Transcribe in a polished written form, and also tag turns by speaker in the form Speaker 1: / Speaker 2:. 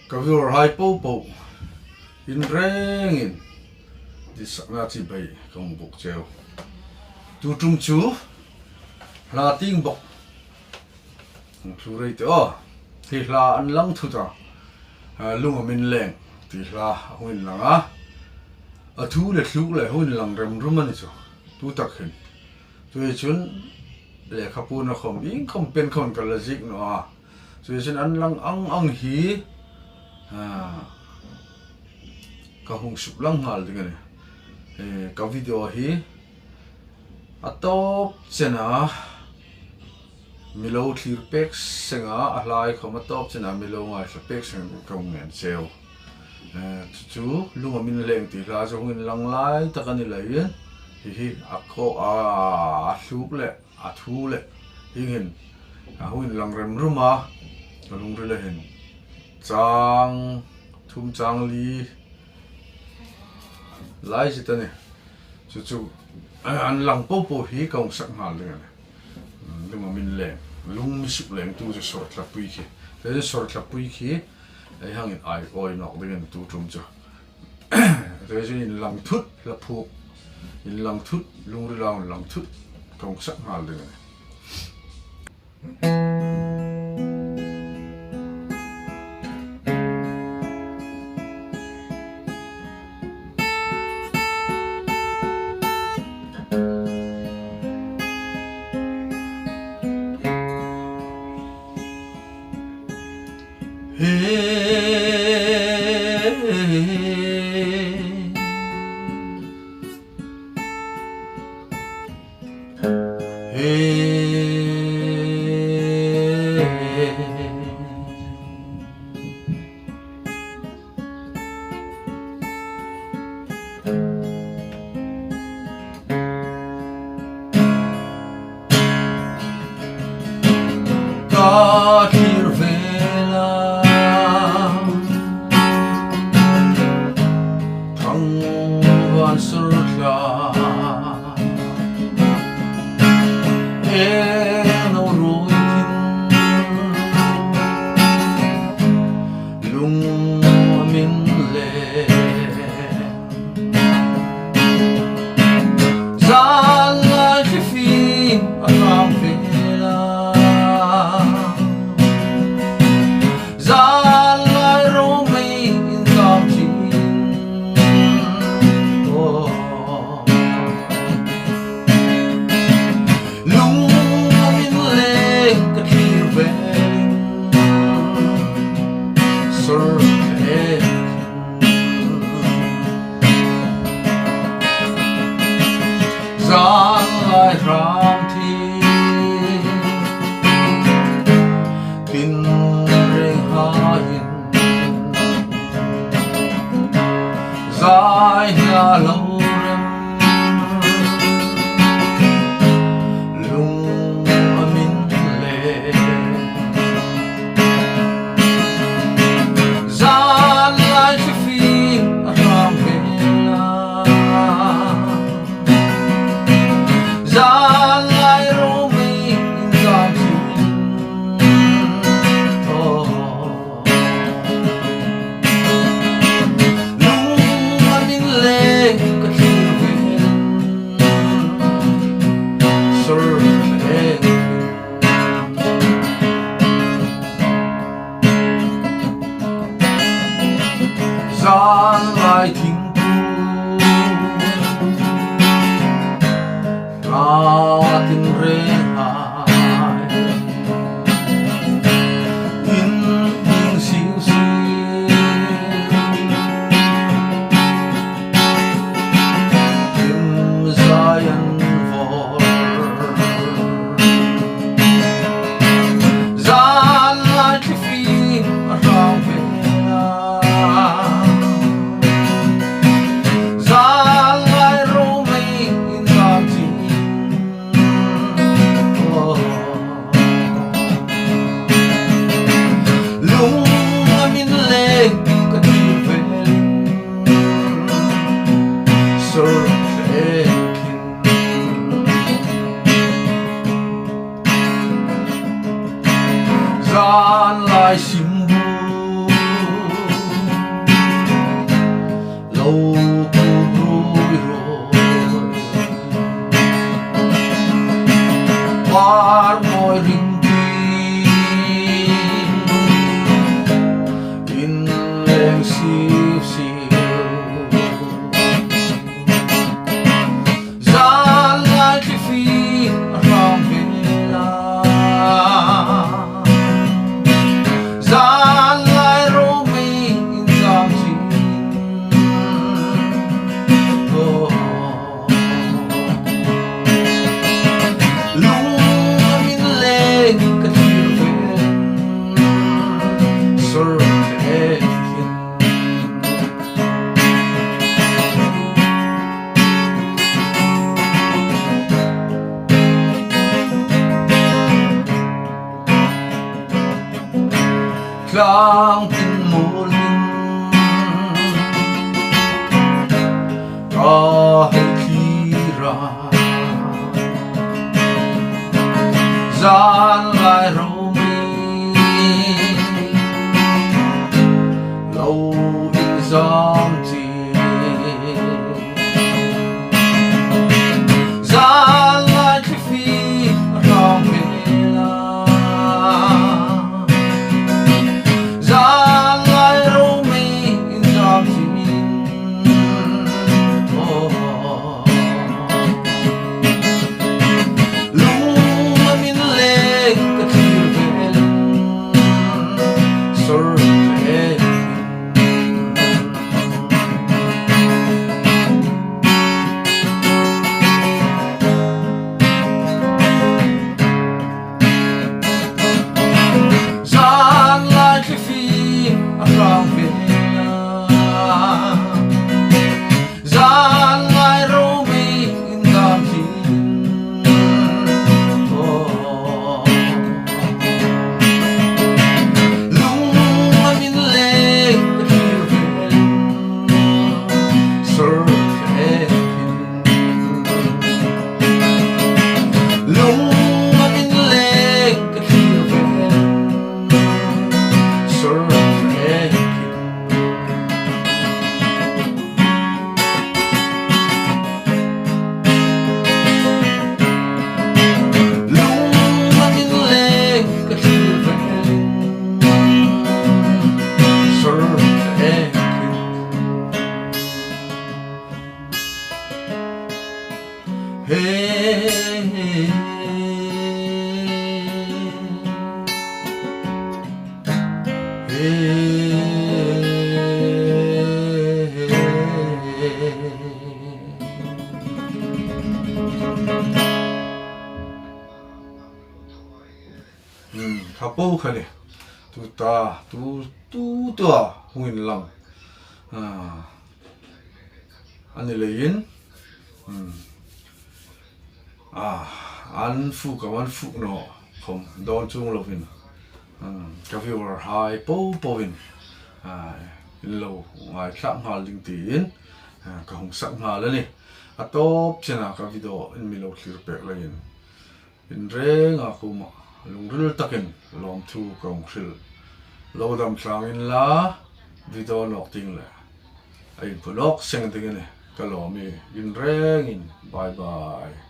Speaker 1: Ka vừa hai po in reng in di sakna chi bai kong buk cheu tu trung chu la ting bok thu rei te o thì la an lang thu ta lung amin leng thì la huin langa a thu le thlu le huin lang rem rum ani chu tu tak hin tu chun le khapu na khom in khom pen khon ka logic no a tu chun an lang ang hi ka hung sup lang hal ding ani ka video hi atop chena milo thlir pek senga a hlai khoma top chena milo ngai thla pek seng kong ngen cheu chu lunga min leng ti la zo ngin lang lai takani lai hi akho a hluk le a thu le hin a huin lang rem ruma lung ri le hin chang thum chang li lai chi tani chu an lang po hi kong sak ngal le lung min leng lung mi sup leng tu chu sor tla pui khi te sor tla pui khi ai hang in ai oi nok den tu tum chu te chu in lang thut la phuok in lang thut lung ri lang thut kong sak ngal le Klang tin molin kahit kira Zan lai romi Lâu in giang chi Zan lai khi phi rong hela Zan lai romi in giang chi Kapo khane tu ta tu tua huin lang ani lein an phuok no khom don chung lovin ka viewer hai povin lo ngai thlang hal ding tin ka hong sak hal ani atop chena ka video in milo clear pek lain in reng a kuma lungril takin lom thu kong khil lo dam thlangin la video nok ting la ai pulok seng ding ne ka lo mi in reng in bye bye